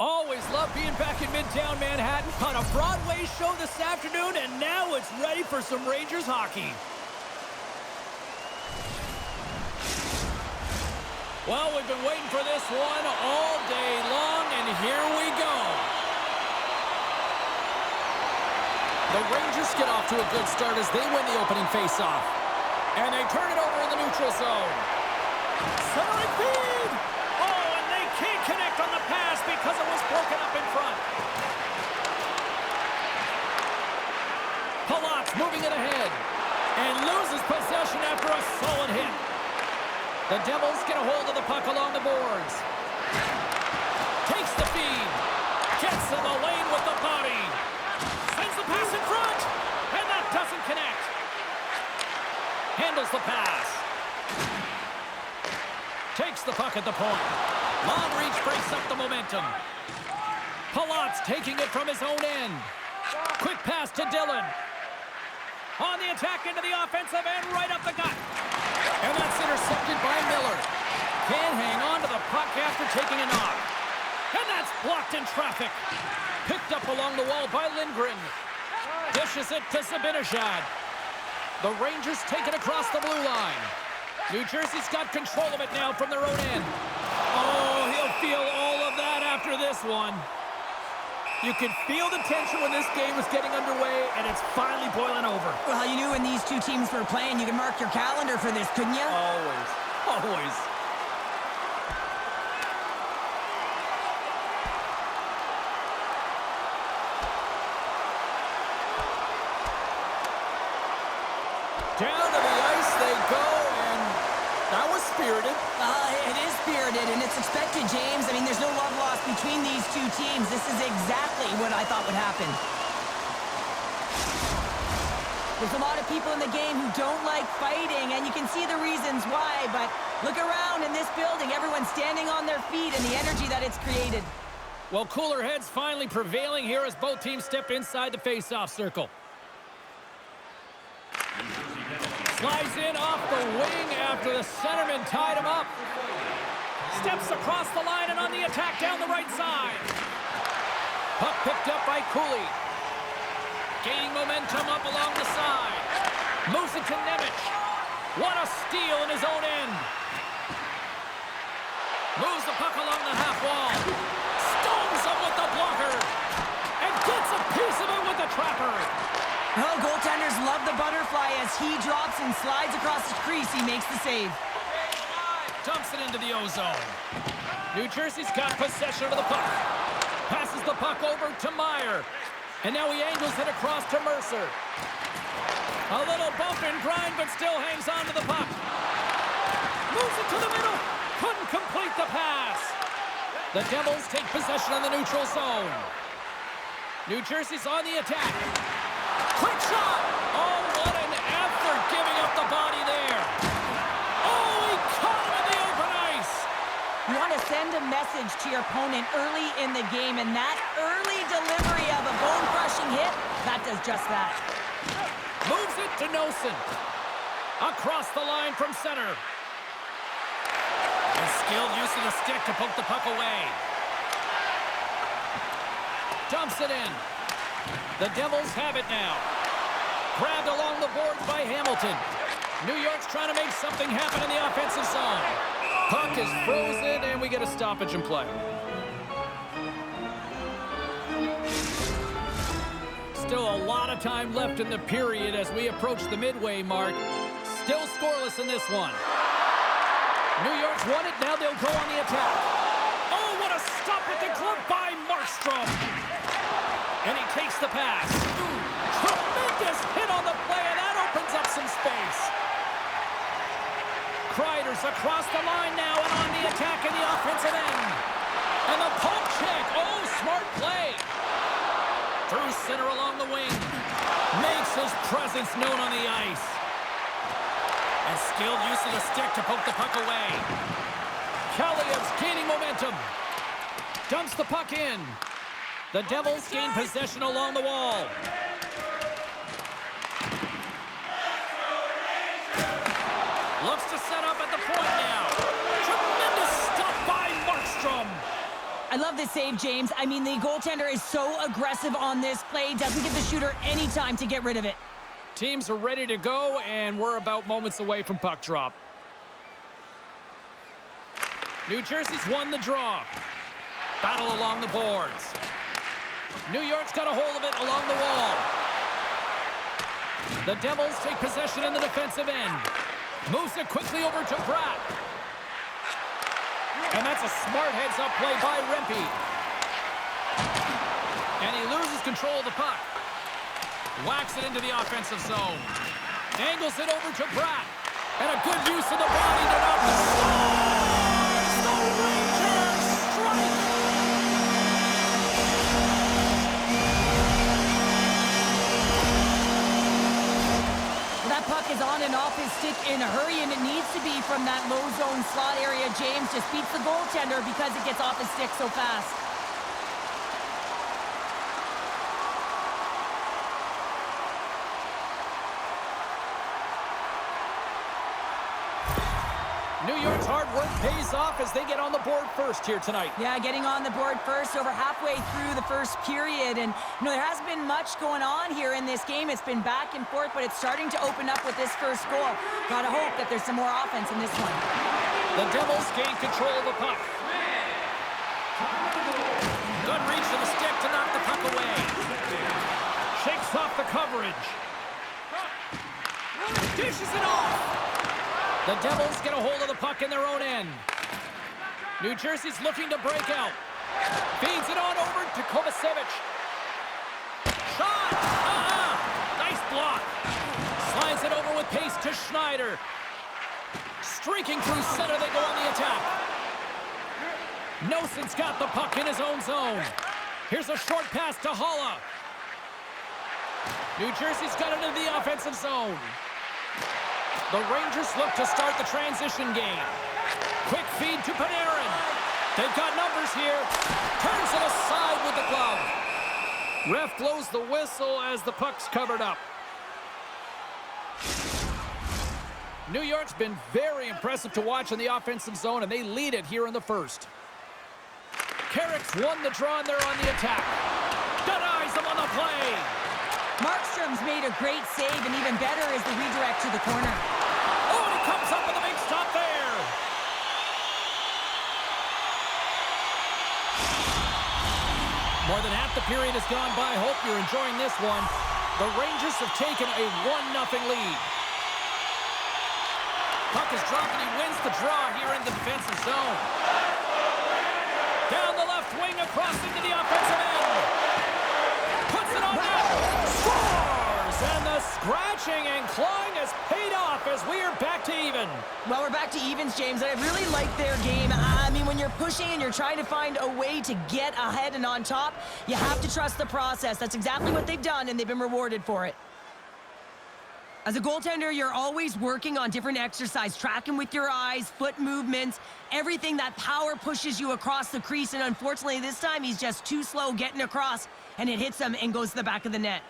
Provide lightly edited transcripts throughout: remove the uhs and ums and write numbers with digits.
Always love being back in Midtown Manhattan. Caught a Broadway show this afternoon, and now it's ready for some Rangers hockey. Well, we've been waiting for this one all day long, and here we go. The Rangers get off to a good start as they win the opening faceoff. And they turn it over in the neutral zone. Centering feed! Oh, and they can't connect on the pass because it was broken up in front. Palat's moving it ahead and loses possession after a solid hit. The Devils get a hold of the puck along the boards. Takes the feed. Gets in the lane with the body. Sends the pass in front. And that doesn't connect. Handles the pass. Takes the puck at the point. Long reach breaks up the momentum. Palat's taking it from his own end. Quick pass to Dillon. On the attack into the offensive end, right up the gut. And that's intercepted by Miller. Can't hang on to the puck after taking a knock. And that's blocked in traffic. Picked up along the wall by Lindgren. Dishes it to Zibanejad. The Rangers take it across the blue line. New Jersey's got control of it now from their own end. Oh, he'll feel all of that after this one. You could feel the tension when this game was getting underway, and it's finally boiling over. Well, you knew when these two teams were playing, you could mark your calendar for this, couldn't you? Always. Always. Down to the ice they go, and that was spirited. It is spirited, and it's expected, James. I mean, there's no love lost between these two teams. This is exactly what I thought would happen. There's a lot of people in the game who don't like fighting, and you can see the reasons why, but look around in this building. Everyone's standing on their feet and the energy that it's created. Well, cooler heads finally prevailing here as both teams step inside the face-off circle. Slides in off the wing after the centerman tied him up. Steps across the line and on the attack down the right side. Puck picked up by Cooley. Gaining momentum up along the side. Moves it to Nemec. What a steal in his own end. Moves the puck along the half wall. Stones him with the blocker. And gets a piece of it with the trapper. Oh, goaltenders love the butterfly as he drops and slides across the crease. He makes the save. Dumps it into the ozone. New Jersey's got possession of the puck. Passes the puck over to Meyer. And now he angles it across to Mercer. A little bump and grind, but still hangs on to the puck. Moves it to the middle. Couldn't complete the pass. The Devils take possession on the neutral zone. New Jersey's on the attack. Quick shot! Oh, what an effort giving up the body there. Oh, he caught him in the open ice. You want to send a message to your opponent early in the game, and that early delivery of a bone-crushing hit, that does just that. Moves it to Noesen. Across the line from center. A skilled use of the stick to poke the puck away. Dumps it in. The Devils have it now. Grabbed along the boards by Hamilton. New York's trying to make something happen in the offensive zone. Puck is frozen, and we get a stoppage in play. Still a lot of time left in the period as we approach the midway mark. Still scoreless in this one. New York's won it. Now they'll go on the attack. Oh, what a stop with the glove by Markstrom. And he takes the pass. Tremendous hit on the play, and that opens up some space. Kreider's across the line now and on the attack in the offensive end. And the poke check. Oh, smart play. Through center along the wing. Makes his presence known on the ice. And skilled use of the stick to poke the puck away. Kaliev's gaining momentum. Dumps the puck in. The Devils gain possession along the wall. Looks to set up at the point now. Tremendous stop by Markstrom. I love this save, James. I mean, the goaltender is so aggressive on this play, doesn't give the shooter any time to get rid of it. Teams are ready to go, and we're about moments away from puck drop. New Jersey's won the draw. Battle along the boards. New York's got a hold of it along the wall. The Devils take possession in the defensive end. Moves it quickly over to Pratt. And that's a smart heads-up play by Rempe. And he loses control of the puck. Whacks it into the offensive zone. Angles it over to Pratt. And a good use of the body to knock the scores! The Rangers strike! That puck is on and off his stick in a hurry, and it needs to be from that low zone slot area. James just beats the goaltender because it gets off his stick so fast. New York's hard work pays off as they get on the board first here tonight. Yeah, getting on the board first over halfway through the first period. And, there hasn't been much going on here in this game. It's been back and forth, but it's starting to open up with this first goal. Gotta hope that there's some more offense in this one. The Devils gain control of the puck. Good reach to the stick to knock the puck away. Shakes off the coverage. Dishes it off. The Devils get a hold of the puck in their own end. New Jersey's looking to break out. Feeds it on over to Kovacevic. Shot! Nice block. Slides it over with pace to Schneider. Streaking through center, they go on the attack. Noson's got the puck in his own zone. Here's a short pass to Haula. New Jersey's got it into the offensive zone. The Rangers look to start the transition game. Quick feed to Panarin. They've got numbers here. Turns it aside with the glove. Ref blows the whistle as the puck's covered up. New York's been very impressive to watch in the offensive zone, and they lead it here in the first. Carrick's won the draw, and they're on the attack. Denies them on the play. Markstrom's made a great save, and even better is the redirect to the corner. Oh, and he comes up with a big stop there. More than half the period has gone by. Hope you're enjoying this one. The Rangers have taken a 1-0 lead. Puck is dropped, and he wins the draw here in the defensive zone. Down the left wing, across into the offensive end. Puts it on net. Scores! And the scratching and clawing has paid off as we are back to even. Well, we're back to evens, James, and I really like their game. I mean, when you're pushing and you're trying to find a way to get ahead and on top, you have to trust the process. That's exactly what they've done, and they've been rewarded for it. As a goaltender, you're always working on different exercise, tracking with your eyes, foot movements, everything that power pushes you across the crease, and unfortunately this time he's just too slow getting across, and it hits him and goes to the back of the net.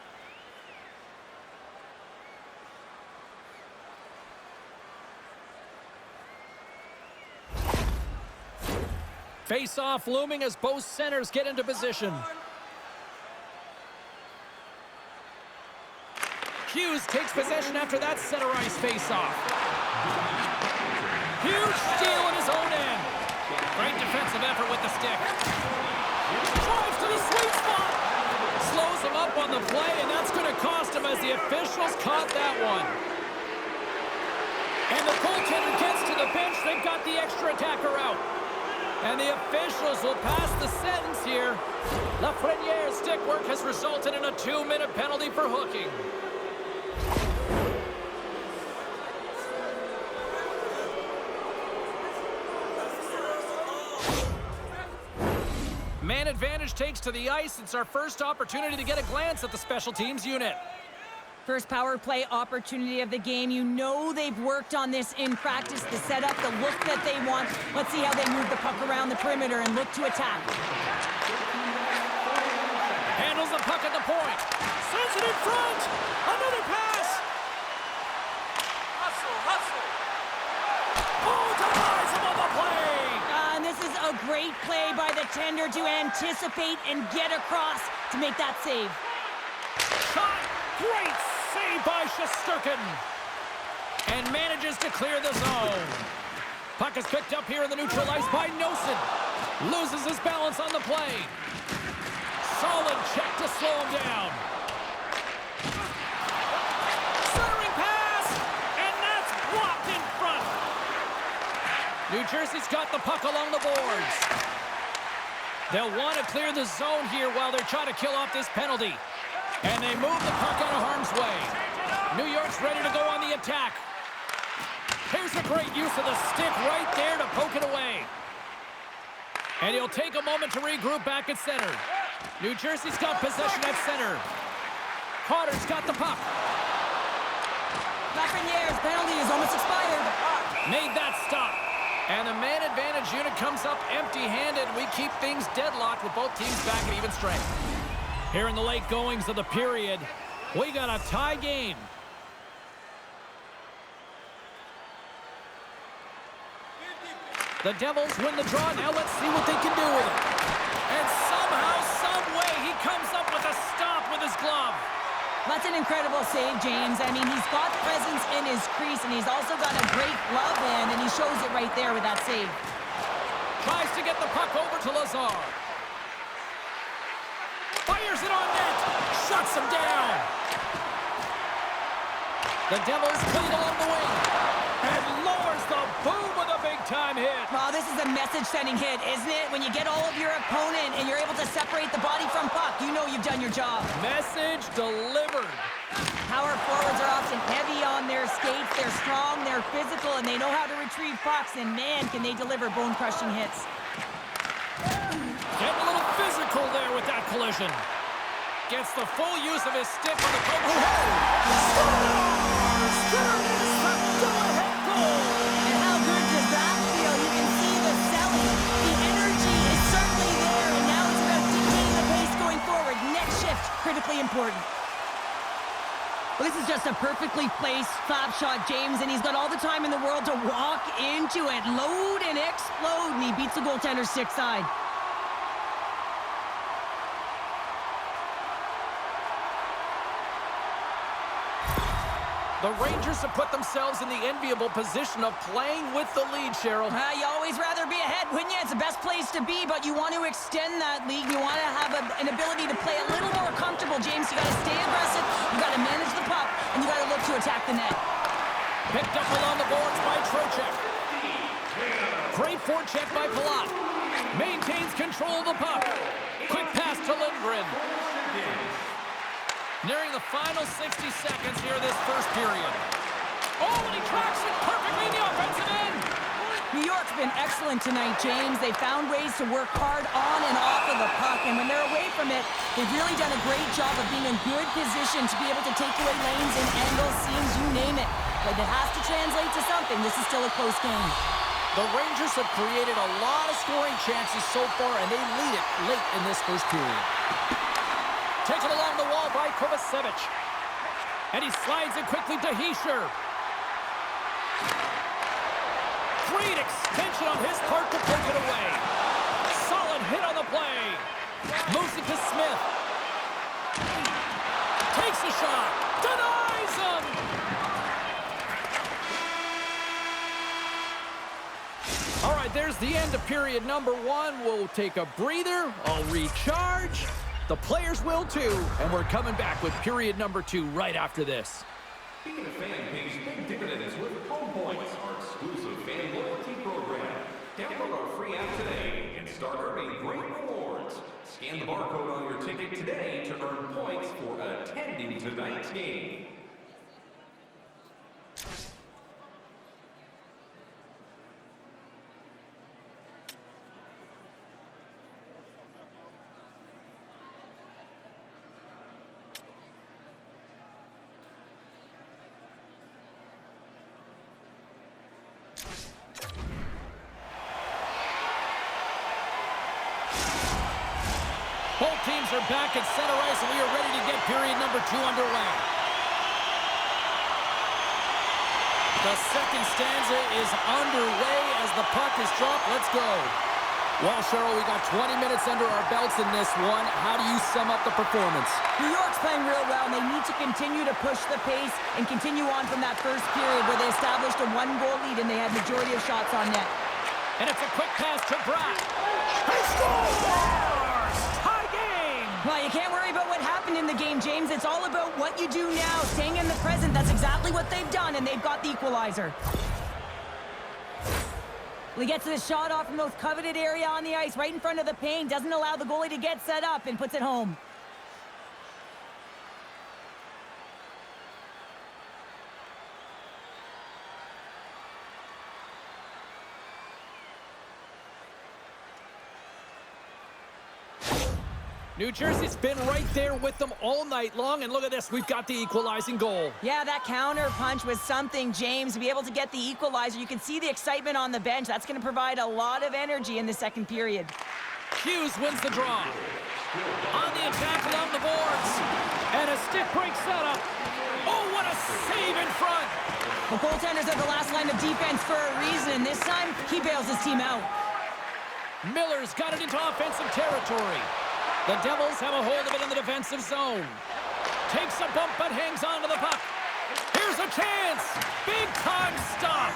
Face-off looming as both centers get into position. Hughes takes possession after that center ice face-off. Huge steal in his own end. Great defensive effort with the stick. Drives to the sweet spot. Slows him up on the play, and that's going to cost him as the officials caught that one. And the goaltender gets to the bench. They've got the extra attacker out. And the officials will pass the sentence here. Lafreniere's stick work has resulted in a 2-minute penalty for hooking. Man advantage takes to the ice. It's our first opportunity to get a glance at the special teams unit. First power play opportunity of the game. You know they've worked on this in practice, the setup, the look that they want. Let's see how they move the puck around the perimeter and look to attack. Handles the puck at the point. Sends it in front. Another pass. Hustle. Oh, denies him on the play. And this is a great Great play by the tender to anticipate and get across to make that save. Shot! Great save by Shesterkin. And manages to clear the zone. Puck is picked up here in the neutral ice by Nosen. Loses his balance on the play. Solid check to slow him down. Centering pass! And that's blocked in front. New Jersey's got the puck along the boards. They'll want to clear the zone here while they're trying to kill off this penalty. And they move the puck out of harm's way. New York's ready to go on the attack. Here's a great use of the stick right there to poke it away. And he'll take a moment to regroup back at center. New Jersey's got possession at center. Carter's got the puck. Lafreniere's penalty is almost expired. Made that stop. And the man advantage unit comes up empty-handed. We keep things deadlocked with both teams back at even strength. Here in the late goings of the period, we got a tie game. The Devils win the draw. Now let's see what they can do with it. And somehow, some way, he comes up with a stop with his glove. That's an incredible save, James. I mean, he's got presence in his crease, and he's also got a great glove in, and he shows it right there with that save. Tries to get the puck over to Lazar. Fires it on net. Shuts him down. The Devils play it along the wing. And lowers the boom with a big-time hit. Well, this is a message-sending hit, isn't it? When you get all of your opponent and you're able to separate the body from puck, you know you've done your job. Message delivered. Power forwards are often heavy on their skates. They're strong, they're physical, and they know how to retrieve pucks. And, man, can they deliver bone-crushing hits. Getting a little physical there with that collision. Gets the full use of his stick on the poke. And how good does that feel? You can see the selling. The energy is certainly there, and now it's about dictating the pace going forward. Next shift, critically important. Well, this is just a perfectly placed slap shot, James, and he's got all the time in the world to walk into it, load and explode, and he beats the goaltender's stick side. The Rangers have put themselves in the enviable position of playing with the lead, Cheryl. You always rather be ahead, wouldn't you? It's the best place to be, but you want to extend that lead. You want to have an ability to play a little more comfortable, James. You got to stay aggressive, you got to manage the puck, and you got to look to attack the net. Picked up along the boards by Trocheck. Great forecheck by Palat. Maintains control of the puck. Quick pass to Lindgren. Nearing the final 60 seconds here of this first period. Oh, and he tracks it perfectly in the offensive end. New York's been excellent tonight, James. They found ways to work hard on and off of the puck, and when they're away from it, they've really done a great job of being in good position to be able to take away lanes and angles, seams, you name it. But it has to translate to something. This is still a close game. The Rangers have created a lot of scoring chances so far, and they lead it late in this first period. Taken along the wall by Kovacevic. And he slides it quickly to Hischier. Great extension on his part to poke it away. Solid hit on the play. Moves it to Smith. Takes a shot. Denies him. All right, there's the end of period number one. We'll take a breather. I'll recharge. The players will too, and we're coming back with period number two right after this. Speaking of fan page, big dividends with Home Points, our exclusive fan loyalty program. Download our free app today and start earning great rewards. Scan the barcode on your ticket today to earn points for attending tonight's game. Both teams are back at center ice, and we are ready to get period number two underway. The second stanza is underway as the puck is dropped. Let's go. Well, Cheryl, we got 20 minutes under our belts in this one. How do you sum up the performance? New York's playing real well, and they need to continue to push the pace and continue on from that first period where they established a one-goal lead and they had majority of shots on net. And it's a quick pass to Bratt. He scores! Tie game! Well, you can't worry about what happened in the game, James. It's all about what you do now, staying in the present. That's exactly what they've done, and they've got the equalizer. He gets the shot off from the most coveted area on the ice, right in front of the paint, doesn't allow the goalie to get set up, and puts it home. New Jersey's been right there with them all night long, and look at this, we've got the equalizing goal. Yeah, that counter punch was something, James. To be able to get the equalizer, you can see the excitement on the bench. That's going to provide a lot of energy in the second period. Hughes wins the draw. On the attack along the boards. And a stick break setup. Oh, what a save in front. The goaltenders are the last line of defense for a reason. This time, he bails his team out. Miller's got it into offensive territory. The Devils have a hold of it in the defensive zone. Takes a bump but hangs on to the puck. Here's a chance. Big time stop.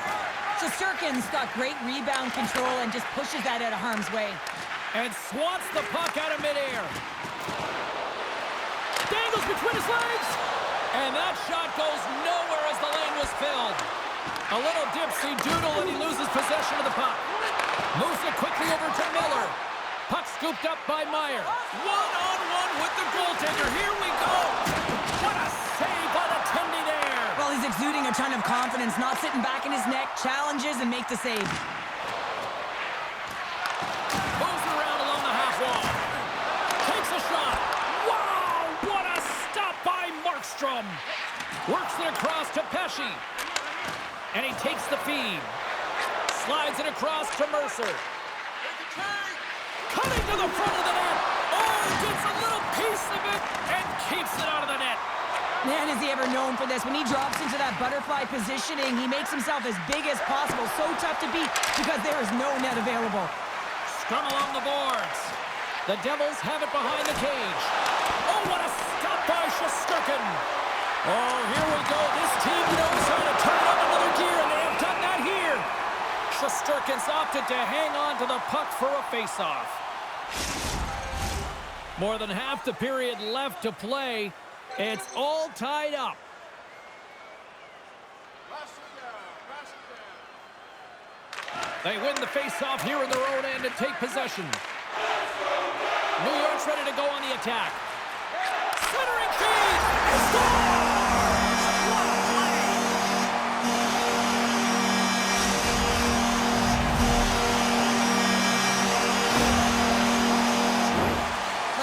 Shesterkin's got great rebound control and just pushes that out of harm's way. And swats the puck out of midair. Dangles between his legs. And that shot goes nowhere as the lane was filled. A little dipsy doodle and he loses possession of the puck. Moves it quickly over to Miller. Puck scooped up by Meyer. One-on-one with the goaltender. Here we go. What a save by the Tendy there. Well, he's exuding a ton of confidence, not sitting back in his neck, challenges and make the save. Moves it around along the half wall. Takes a shot. Wow, what a stop by Markstrom. Works it across to Pesce. And he takes the feed. Slides it across to Mercer. Cutting to the front of the net. Oh, gets a little piece of it and keeps it out of the net. Man, is he ever known for this. When he drops into that butterfly positioning, he makes himself as big as possible. So tough to beat because there is no net available. Scrum along the boards. The Devils have it behind the cage. Oh, what a stop by Shesterkin. Oh, here we go. This team knows how to turn up another gear, and they have done that here. Shesterkin's opted to hang on to the puck for a face-off. More than half the period left to play. It's all tied up. They win the face-off here in their own end and take possession. New York's ready to go on the attack. Centering feed! Scores! What a play!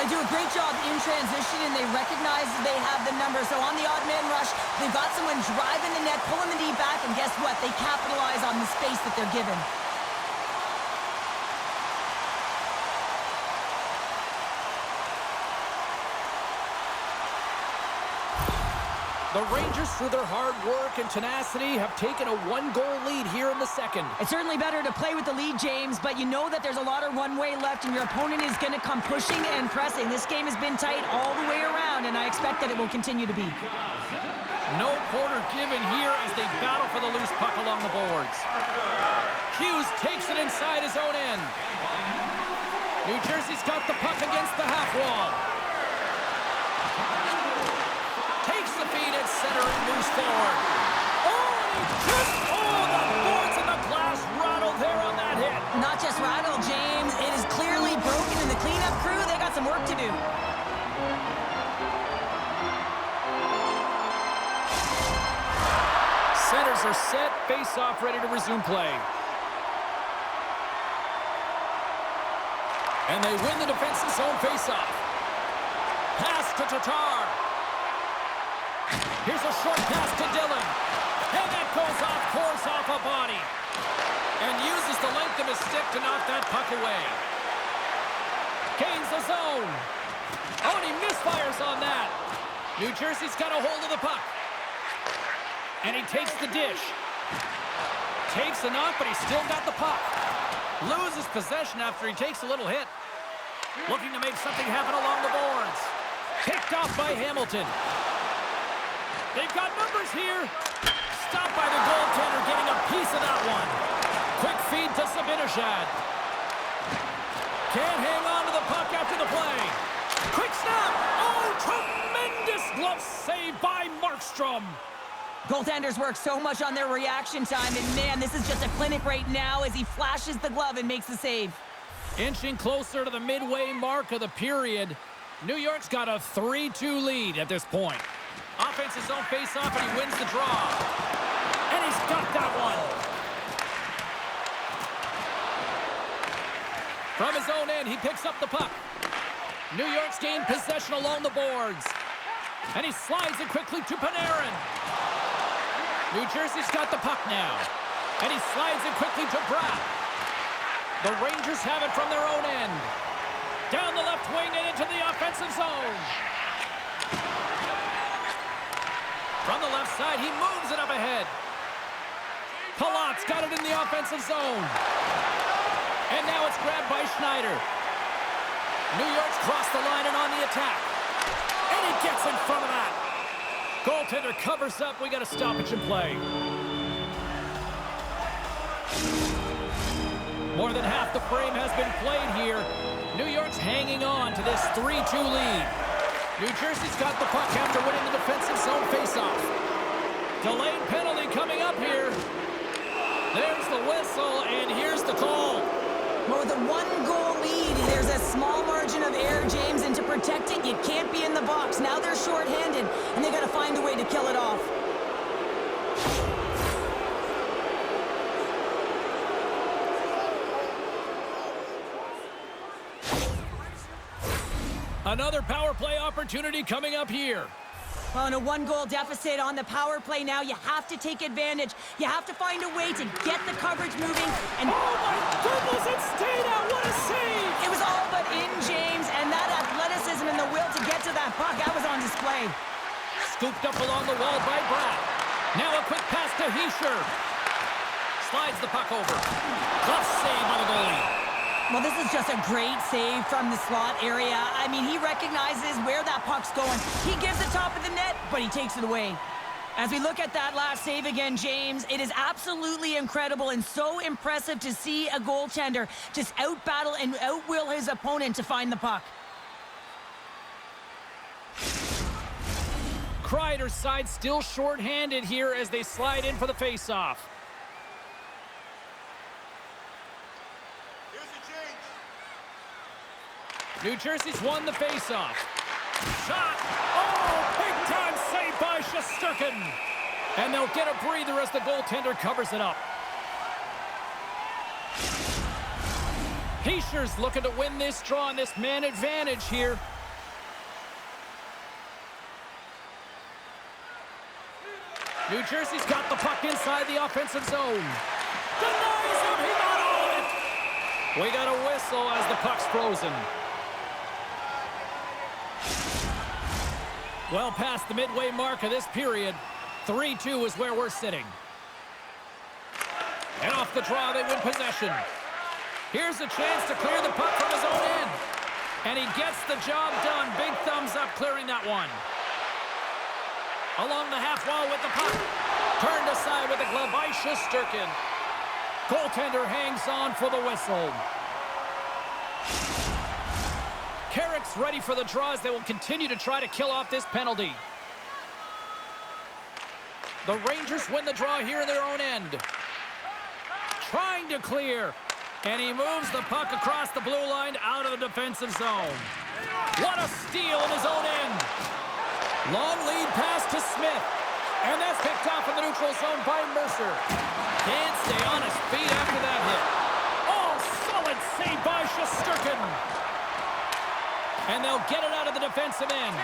They do a great job in transition, and they recognize that they have the number. So on the odd man rush, they've got someone driving the net, pulling the D back, and guess what? They capitalize on the space that they're given. The Rangers, through their hard work and tenacity, have taken a one-goal lead here in the second. It's certainly better to play with the lead, James, but you know that there's a lot of runway left, and your opponent is going to come pushing and pressing. This game has been tight all the way around, and I expect that it will continue to be. No quarter given here as they battle for the loose puck along the boards. Hughes takes it inside his own end. New Jersey's got the puck against the half wall. Takes the feed at center and moves forward. Oh, the boards and the glass rattled there on that hit. Not just rattled, James. It is clearly broken, and the cleanup crew, they got some work to do. Centers are set, face-off ready to resume play. And they win the defensive zone face-off. Pass to Tatar. Here's a short pass to Dillon. And that goes off course off a body. And uses the length of his stick to knock that puck away. Gains the zone. Oh, and he misfires on that. New Jersey's got a hold of the puck. And he takes the dish. Takes the knock, but he's still got the puck. Loses possession after he takes a little hit. Looking to make something happen along the boards. Picked off by Hamilton. They've got numbers here. Stopped by the goaltender, getting a piece of that one. Quick feed to Zibanejad. Can't hang on to the puck after the play. Quick snap. Oh, tremendous glove save by Markstrom. Goaltenders work so much on their reaction time, and man, this is just a clinic right now as he flashes the glove and makes the save. Inching closer to the midway mark of the period. New York's got a 3-2 lead at this point. Offense his own face-off, and he wins the draw. And he's got that one. From his own end, he picks up the puck. New York's gained possession along the boards. And he slides it quickly to Panarin. New Jersey's got the puck now. And he slides it quickly to Bratt. The Rangers have it from their own end. Down the left wing and into the offensive zone. From the left side, he moves it up ahead. Palat's got it in the offensive zone. And now it's grabbed by Schneider. New York's crossed the line and on the attack. And he gets in front of that. Goaltender covers up. We got a stoppage in play. More than half the frame has been played here. New York's hanging on to this 3-2 lead. New Jersey's got the puck after winning the defensive zone faceoff. Delayed penalty coming up here. There's the whistle, and here's the call. Well, with a one-goal lead, there's a small margin of error, James, and to protect it, you can't be in the box. Now they're shorthanded, and they got to find a way to kill it off. Another power play opportunity coming up here. Well, in a one-goal deficit on the power play now, you have to take advantage. You have to find a way to get the coverage moving. And oh, my goodness, it stayed out. What a save! It was all but in, James, and that athleticism and the will to get to that puck, that was on display. Scooped up along the wall by Bratt. Now a quick pass to Hischier. Slides the puck over. Tough save by the goalie. Well, this is just a great save from the slot area. I mean, he recognizes where that puck's going. He gives the top of the net, but he takes it away. As we look at that last save again, James, it is absolutely incredible and so impressive to see a goaltender just outbattle and outwill his opponent to find the puck. Kreider's side still short-handed here as they slide in for the faceoff. New Jersey's won the faceoff. Shot! Oh, big-time save by Shesterkin! And they'll get a breather as the goaltender covers it up. Hischier's looking to win this draw on this man advantage here. New Jersey's got the puck inside the offensive zone. Denies him! He got all of it! We got a whistle as the puck's frozen. Well past the midway mark of this period, 3-2 is where we're sitting. And off the draw, they win possession. Here's a chance to clear the puck from his own end. And he gets the job done. Big thumbs up clearing that one. Along the half wall with the puck. Turned aside with the glove by Shesterkin. Goaltender hangs on for the whistle. Carrick's ready for the draws. They will continue to try to kill off this penalty. The Rangers win the draw here in their own end. Trying to clear. And he moves the puck across the blue line out of the defensive zone. What a steal in his own end. Long lead pass to Smith. And that's picked off in the neutral zone by Mercer. Can't stay on his feet after that hit. Oh, solid save by Shesterkin. And they'll get it out of the defensive end.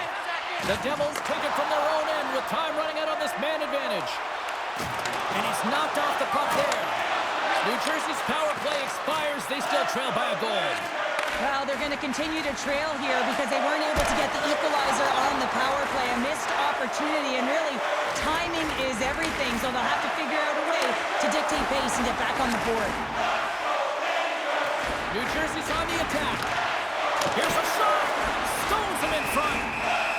The Devils take it from their own end with time running out on this man advantage. And he's knocked off the puck there. New Jersey's power play expires. They still trail by a goal. Well, they're going to continue to trail here because they weren't able to get the equalizer on the power play. A missed opportunity, and really, timing is everything. So they'll have to figure out a way to dictate pace and get back on the board. New Jersey's on the attack. Here's a shot. Stones him in front.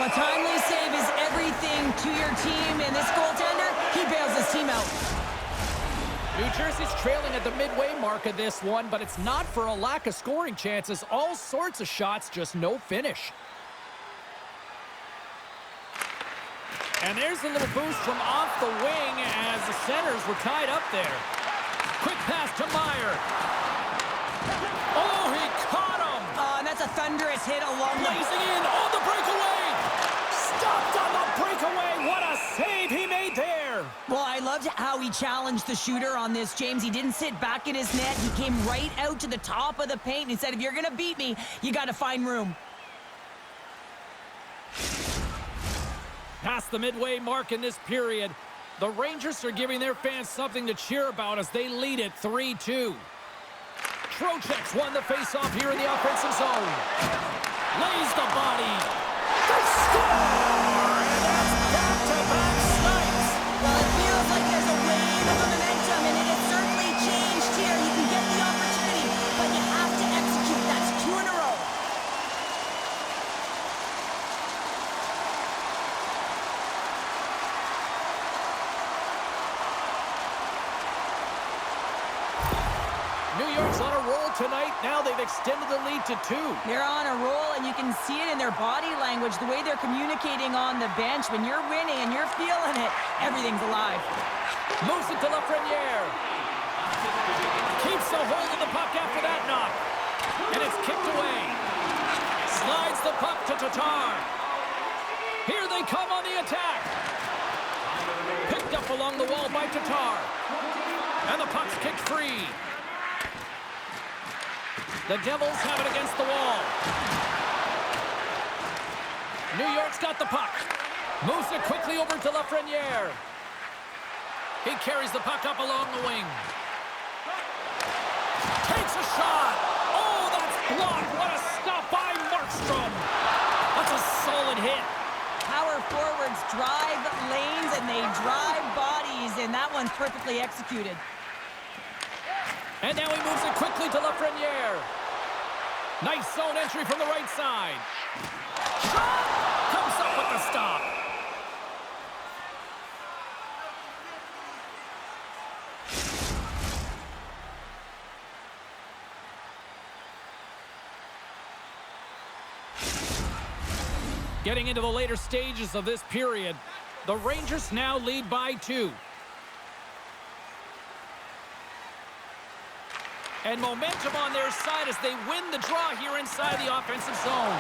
A timely save is everything to your team, and this goaltender, he bails his team out. New Jersey's trailing at the midway mark of this one, but it's not for a lack of scoring chances. All sorts of shots, just no finish. And there's a little boost from off the wing as the centers were tied up there. Quick pass to Meyer. Oh, he caught him! And that's a thunderous hit along the... Blazing in on the breakaway! Stopped on the breakaway! What a save he made there! Well, I loved how he challenged the shooter on this, James. He didn't sit back in his net. He came right out to the top of the paint and he said, if you're going to beat me, you got to find room. Past the midway mark in this period, the Rangers are giving their fans something to cheer about as they lead it 3-2. Trocheck's won the faceoff here in the offensive zone. Lays the body. They score! And that's back-to-back snipes. Well, it feels like there's a wave of momentum, and it has certainly changed here. You can get the opportunity, but you have to execute. That's 2 in a row. New York's on a roll tonight. Now they've extended the lead to 2. They're on a roll, and you can see it in their body language, the way they're communicating on the bench. When you're winning and you're feeling it, everything's alive. Moves it to Lafreniere. Keeps the hold of the puck after that knock. And it's kicked away. Slides the puck to Tatar. Here they come on the attack. Picked up along the wall by Tatar. And the puck's kicked free. The Devils have it against the wall. New York's got the puck. Moves it quickly over to Lafreniere. He carries the puck up along the wing. Takes a shot. Oh, that's blocked. What a stop by Markstrom. That's a solid hit. Power forwards drive lanes, and they drive bodies, and that one's perfectly executed. And now he moves it quickly to Lafreniere. Nice zone entry from the right side. Shot! Comes up with the stop. Getting into the later stages of this period, the Rangers now lead by 2. And momentum on their side as they win the draw here inside the offensive zone.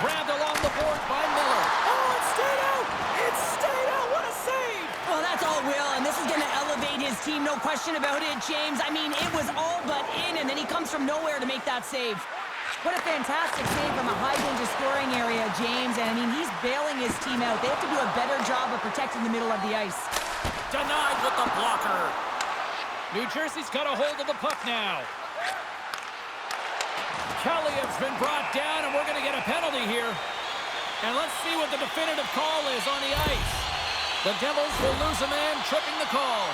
Grabbed along the board by Miller. Oh, it stayed out! It stayed out! What a save! Well, that's all Will, and this is going to elevate his team, no question about it, James. I mean, it was all but in, and then he comes from nowhere to make that save. What a fantastic save from a high-danger scoring area, James. And, I mean, he's bailing his team out. They have to do a better job of protecting the middle of the ice. Denied with the blocker. New Jersey's got a hold of the puck now. Kaliev's been brought down, and we're going to get a penalty here. And let's see what the definitive call is on the ice. The Devils will lose a man, tripping the call.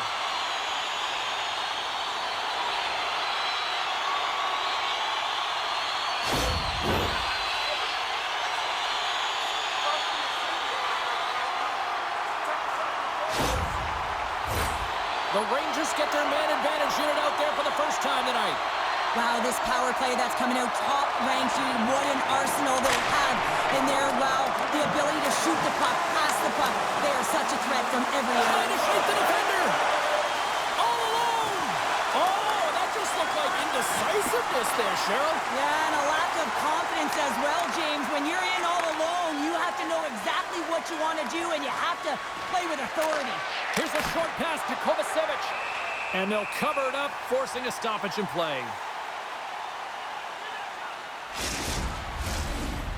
The Rangers get their man advantage unit out there for the first time tonight. Wow, this power play that's coming out top-ranked, dude. What an arsenal they have in there. Wow, the ability to shoot the puck, pass the puck. They are such a threat from every Trying area. to shoot the defender. All alone. Oh, that just looked like indecisiveness there, Cheryl. Yeah, and a lack of confidence as well, James. When you're in all alone, you have to know exactly what you want to do, and you have to play with authority. Here's a short pass to Kovacevic. And they'll cover it up, forcing a stoppage in play.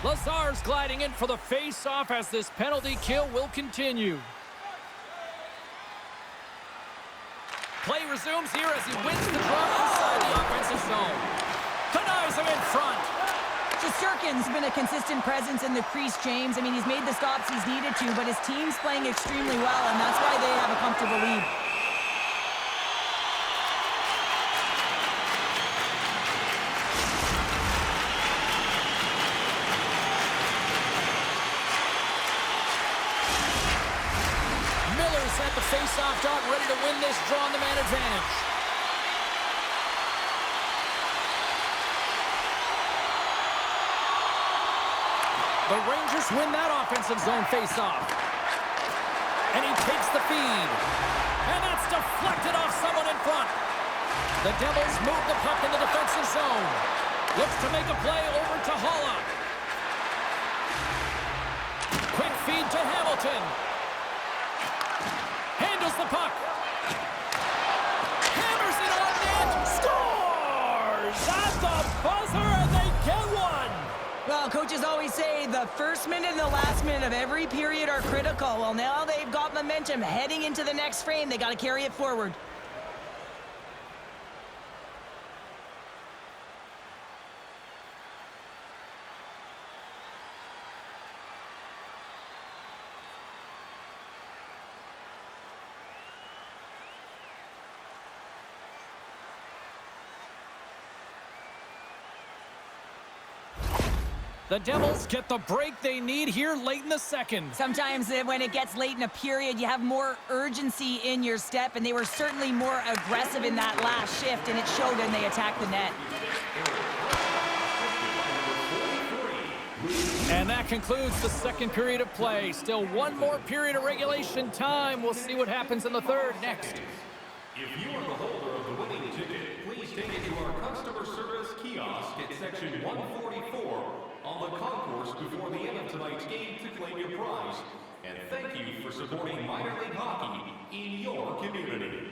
Lazar's gliding in for the face-off as this penalty kill will continue. Play resumes here as he wins the draw inside the offensive zone. Denies him in front. Shesterkin's been a consistent presence in the crease, James. I mean, he's made the stops he's needed to, but his team's playing extremely well, and that's why they have a comfortable lead. face-off dot, ready to win this draw on the man advantage. The Rangers win that offensive zone face-off. And he takes the feed. And that's deflected off someone in front. The Devils move the puck in the defensive zone. Looks to make a play over to Haula. Quick feed to Hamilton. Handles the puck. Hammers it on net. Scores! At the buzzer, and they get one. Well, coaches always say the first minute and the last minute of every period are critical. Well, now they've got momentum heading into the next frame. They got to carry it forward. The Devils get the break they need here late in the second. Sometimes when it gets late in a period, you have more urgency in your step, and they were certainly more aggressive in that last shift, and it showed when they attacked the net. And that concludes the second period of play. Still one more period of regulation time. We'll see what happens in the third next. If you are the holder of the winning ticket, please take it to our customer service kiosk at section 144 on the concourse before the end of tonight's game to claim your prize. And thank you for supporting minor league hockey in your community.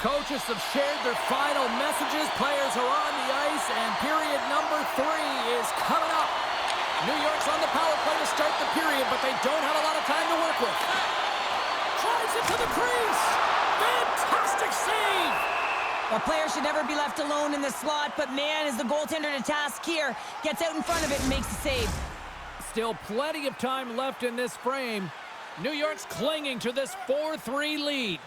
Coaches have shared their final messages. Players are on the ice, and period number 3 is coming up. New York's on the power play to start the period, but they don't have a lot of time to work with. Drives it to the crease. Fantastic save. A player should never be left alone in the slot, but man, is the goaltender to task here. Gets out in front of it and makes the save. Still plenty of time left in this frame. New York's clinging to this 4-3 lead.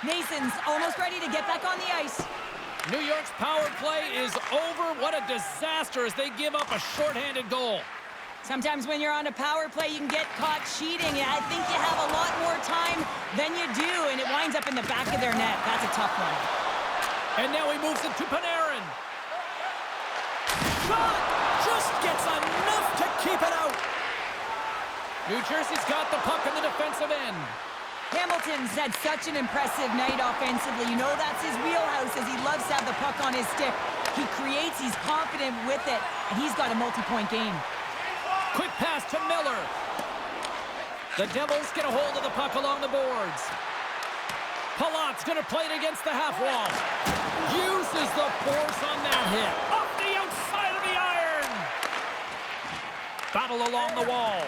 Nason's almost ready to get back on the ice. New York's power play is over. What a disaster as they give up a shorthanded goal. Sometimes when you're on a power play, you can get caught cheating. I think you have a lot more time than you do, and it winds up in the back of their net. That's a tough one. And now he moves it to Panarin. Shot! Just gets enough to keep it out. New Jersey's got the puck in the defensive end. Hamilton's had such an impressive night offensively. You know that's his wheelhouse, as he loves to have the puck on his stick. He creates, he's confident with it, and he's got a multi-point game. Quick pass to Miller. The Devils get a hold of the puck along the boards. Palat's going to play it against the half wall. Uses the force on that hit. Off the outside of the iron. Battle along the wall.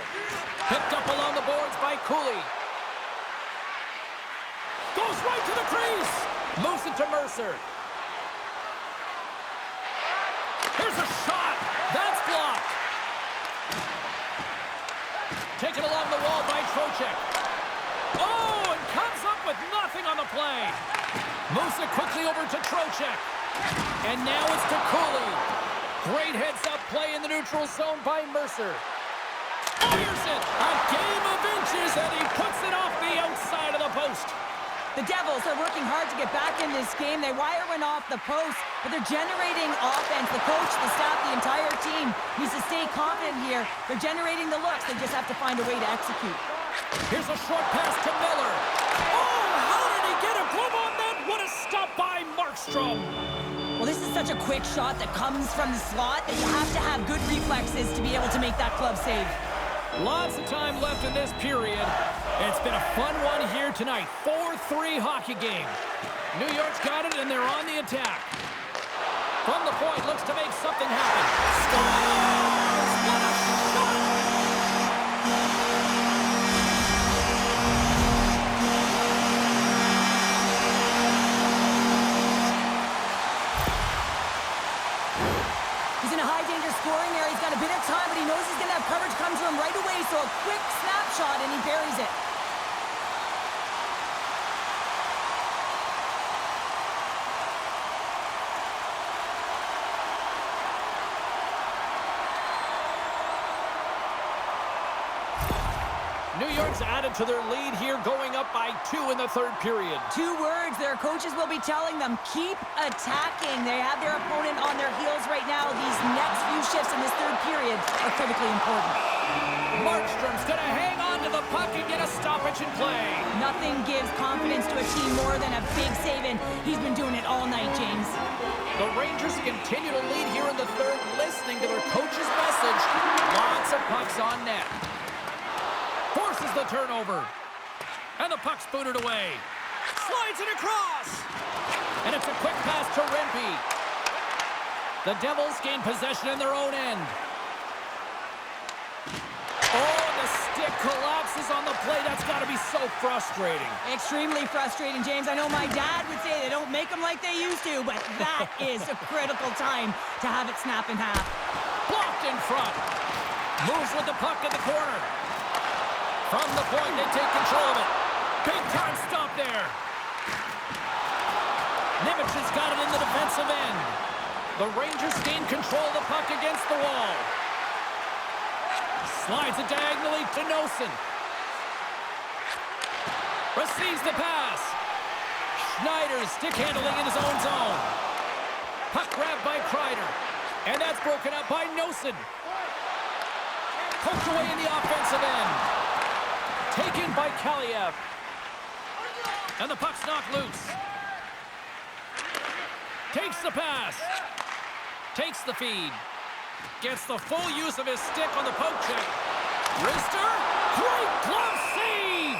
Picked up along the boards by Cooley. Goes right to the crease. Moves it to Mercer. Here's a shot. That's blocked. Taken along the wall by Trocheck. Oh, and comes up with nothing on the play. Moves it quickly over to Trocheck. And now it's to Cooley. Great heads-up play in the neutral zone by Mercer. Fires it. A game of inches, and he puts it off the outside of the post. The Devils are working hard to get back in this game. They wire one off the post, but they're generating offense. The coach, the staff, the entire team needs to stay confident here. They're generating the looks. They just have to find a way to execute. Here's a short pass to Miller. Oh, how did he get a glove on that? What a stop by Markstrom. Well, this is such a quick shot that comes from the slot that you have to have good reflexes to be able to make that glove save. Lots of time left in this period. It's been a fun one here tonight. 4-3 hockey game. New York's got it, and they're on the attack. From the point, looks to make something happen. Scores! What a shot! so a quick snapshot, and he buries it. New York's added to their lead here, going up by 2 in the third period. 2 words their coaches will be telling them: keep attacking. They have their opponent on their heels right now. These next few shifts in this third period are critically important. Markstrom's going to hang on to the puck and get a stoppage in play. Nothing gives confidence to a team more than a big save, and he's been doing it all night, James. The Rangers continue to lead here in the third, listening to their coach's message. Lots of pucks on net. Forces the turnover. And the puck's booted away. Slides it across. And it's a quick pass to Rempe. The Devils gain possession in their own end. Oh, the stick collapses on the play. That's got to be so frustrating. Extremely frustrating, James. I know my dad would say they don't make them like they used to, but that is a critical time to have it snap in half. Blocked in front. Moves with the puck in the corner. From the point, they take control of it. Big time stop there. Nemec has got it in the defensive end. The Rangers gain control of the puck against the wall. Slides it diagonally to Noesen. Receives the pass. Schneider stick handling in his own zone. Puck grabbed by Kreider. And that's broken up by Noesen. Poked away in the offensive end. Taken by Kaliev. And the puck's knocked loose. Takes the pass. Takes the feed. Gets the full use of his stick on the poke check. Rister. Great glove save.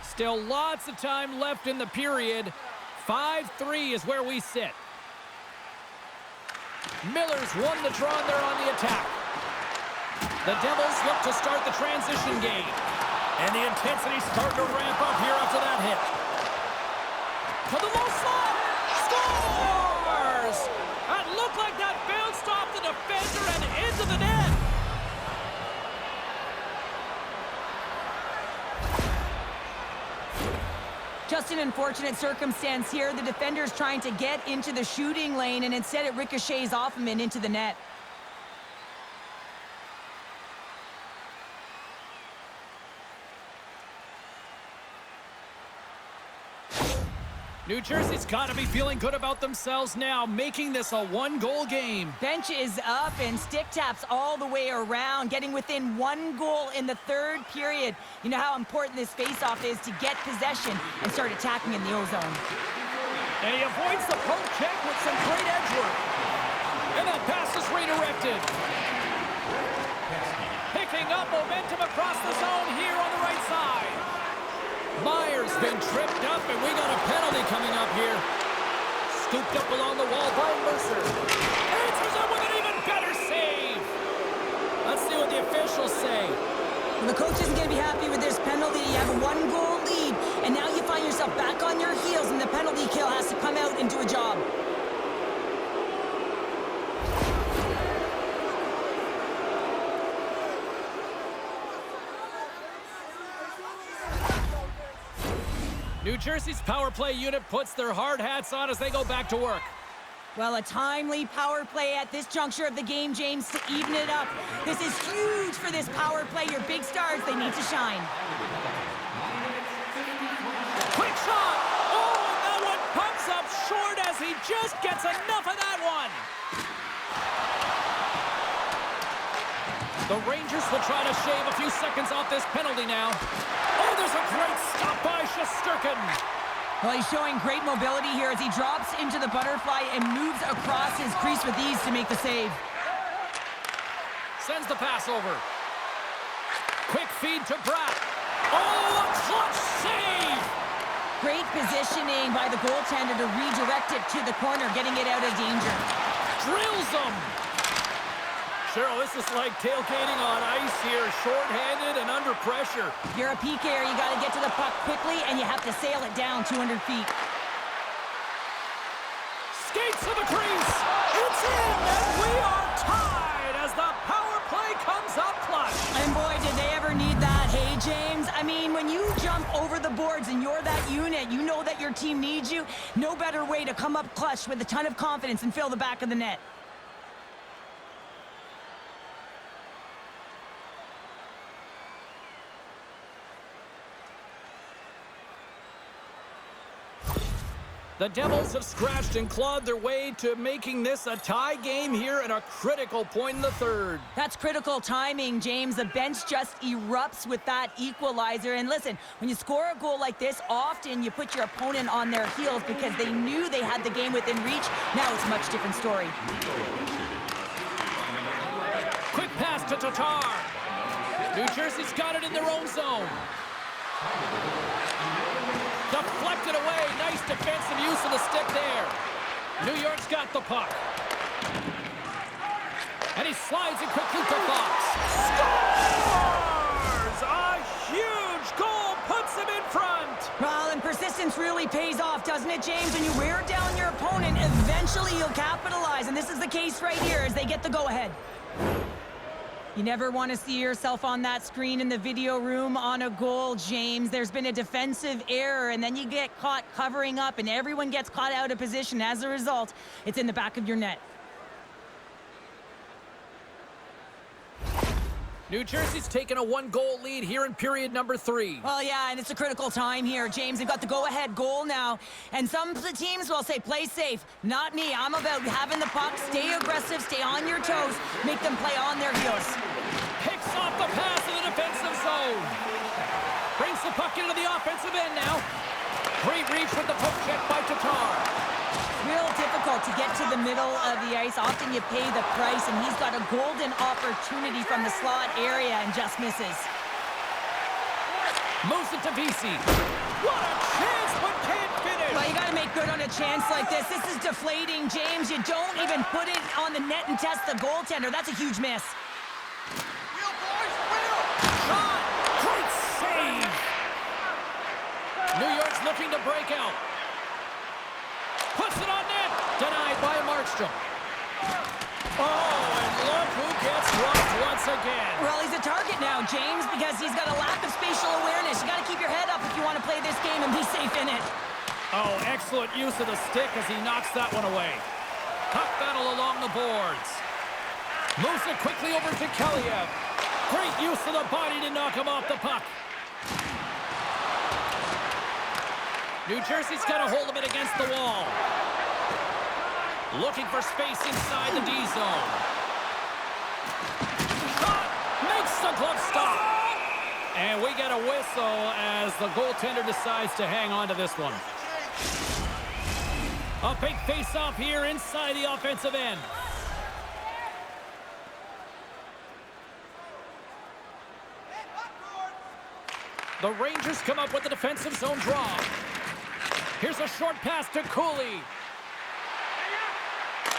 Still lots of time left in the period. 5-3 is where we sit. Miller's won the draw there on the attack. The Devils look to start the transition game. And the intensity's starting to ramp up here after that hit. To the low slot. Scores! That looked like that bounced off the defender and into the net. Just an unfortunate circumstance here. The defender's trying to get into the shooting lane, and instead it ricochets off him and into the net. New Jersey's got to be feeling good about themselves now, making this a one-goal game. Bench is up and stick taps all the way around, getting within 1 goal in the third period. You know how important this faceoff is to get possession and start attacking in the O-zone. And he avoids the poke check with some great edge work. And that pass is redirected. Picking up momentum across the zone here on the right side. Myers been tripped up, and we got a penalty coming up here. Scooped up along the wall by Mercer. Answers it with an even better save. Let's see what the officials say. Well, the coach isn't going to be happy with this penalty. You have a 1-goal lead, and now you find yourself back on your heels, and the penalty kill has to come out and do a job. New Jersey's power play unit puts their hard hats on as they go back to work. Well, a timely power play at this juncture of the game, James, to even it up. This is huge for this power play. Your big stars, they need to shine. Quick shot! Oh, and that one pumps up short as he just gets enough of that one. The Rangers will try to shave a few seconds off this penalty now. Oh, there's a great stop by Shesterkin. Well, he's showing great mobility here as he drops into the butterfly and moves across his crease with ease to make the save. Sends the pass over. Quick feed to Bratt. Oh, a clutch save! Great positioning by the goaltender to redirect it to the corner, getting it out of danger. Drills him. Cheryl, this is like tailgating on ice here. Short-handed and under pressure. If you're a PKer, you got to get to the puck quickly, and you have to sail it down 200 feet. Skates to the crease. It's in, and we are tied as the power play comes up clutch. And boy, did they ever need that. Hey, James, I mean, when you jump over the boards and you're that unit, you know that your team needs you. No better way to come up clutch with a ton of confidence and fill the back of the net. The Devils have scratched and clawed their way to making this a tie game here at a critical point in the third. That's critical timing, James. The bench just erupts with that equalizer. And listen, when you score a goal like this, often you put your opponent on their heels because they knew they had the game within reach. Now it's a much different story. Quick pass to Tatar. New Jersey's got it in their own zone. Deflected away. Nice defensive use of the stick there. New York's got the puck. And he slides it quickly to Fox. Scores! A huge goal puts him in front. Well, and persistence really pays off, doesn't it, James? When you wear down your opponent, eventually you'll capitalize. And this is the case right here as they get the go-ahead. You never want to see yourself on that screen in the video room on a goal, James. There's been a defensive error, and then you get caught covering up, and everyone gets caught out of position. As a result, it's in the back of your net. New Jersey's taken a one-goal lead here in period number 3. Well, yeah, and it's a critical time here, James. They've got the go-ahead goal now. And some teams will say, play safe. Not me. I'm about having the puck, stay aggressive, stay on your toes, make them play on their heels. Picks off the pass in the defensive zone. Brings the puck into the offensive end now. Great reach with the poke check by Tatar. Real difficult to get to the middle of the ice. Often you pay the price, and he's got a golden opportunity from the slot area and just misses. Moves it to VC. What a chance, but can't finish. Well, you got to make good on a chance like this. This is deflating, James. You don't even put it on the net and test the goaltender. That's a huge miss. Shot! Great save! New York's looking to break out. Puts it on net. Denied by Markstrom. Oh, and look who gets rocked once again. Well, he's a target now, James, because he's got a lack of spatial awareness. You got to keep your head up if you want to play this game and be safe in it. Oh, excellent use of the stick as he knocks that one away. Puck battle along the boards. Moves it quickly over to Kaliev. Great use of the body to knock him off the puck. New Jersey's got a hold of it against the wall. Looking for space inside the D zone. Shot! Makes the glove stop. And we get a whistle as the goaltender decides to hang on to this one. A big face-off here inside the offensive end. The Rangers come up with the defensive zone draw. Here's a short pass to Cooley.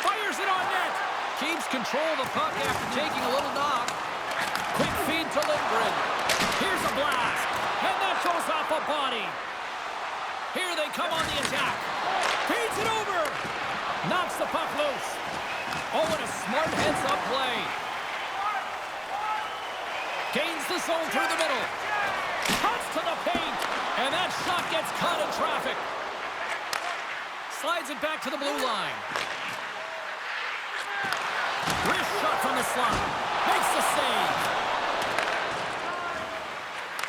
Fires it on net. Keeps control of the puck after taking a little knock. Quick feed to Lindgren. Here's a blast. And that goes off a body. Here they come on the attack. Feeds it over. Knocks the puck loose. Oh, and a smart heads-up play. Gains the zone through the middle. Cuts to the paint. And that shot gets caught in traffic. Slides it back to the blue line. Wrist shot from the slot. Makes the save.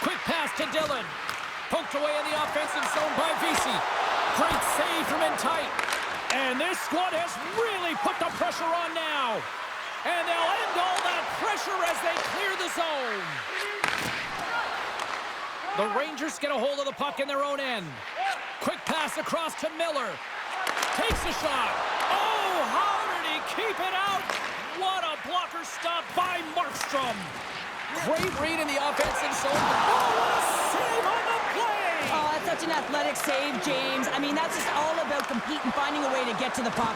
Quick pass to Dillon. Poked away in the offensive zone by Vesey. Great save from in tight. And this squad has really put the pressure on now. And they'll end all that pressure as they clear the zone. The Rangers get a hold of the puck in their own end. Quick pass across to Miller. Takes a shot. Oh, how did he keep it out? What a blocker stop by Markstrom. Great read in the offensive zone. Oh, what a save on the play. Oh, that's such an athletic save, James. I mean, that's just all about competing, finding a way to get to the puck.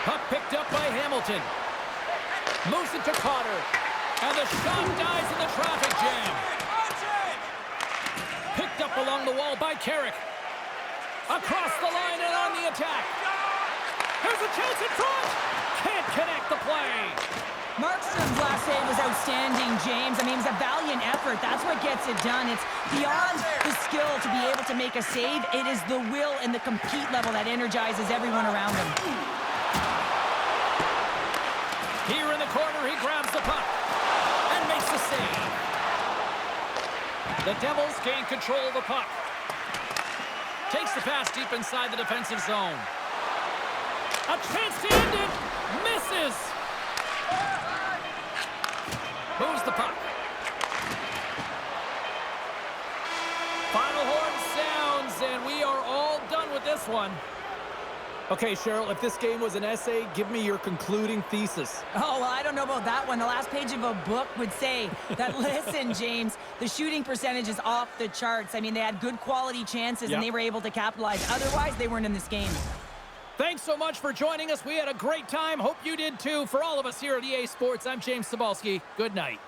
Puck picked up by Hamilton. Moves it to Carter. And the shot dies in the traffic jam. Picked up along the wall by Carrick. Across the line and on the attack. Here's a chance in front. Can't connect the play. Markstrom's last save was outstanding, James. I mean, it was a valiant effort. That's what gets it done. It's beyond the skill to be able to make a save. It is the will and the compete level that energizes everyone around him. Here in the corner, he grabs the puck and makes the save. The Devils gain control of the puck. Takes the pass deep inside the defensive zone. A chance to end it. Misses. Moves the puck. Final horn sounds, and we are all done with this one. Okay, Cheryl, if this game was an essay, give me your concluding thesis. Oh, well, I don't know about that one. The last page of a book would say that, listen, James, the shooting percentage is off the charts. I mean, they had good quality chances, and they were able to capitalize. Otherwise, they weren't in this game. Thanks so much for joining us. We had a great time. Hope you did too. For all of us here at EA Sports, I'm James Cybulski. Good night.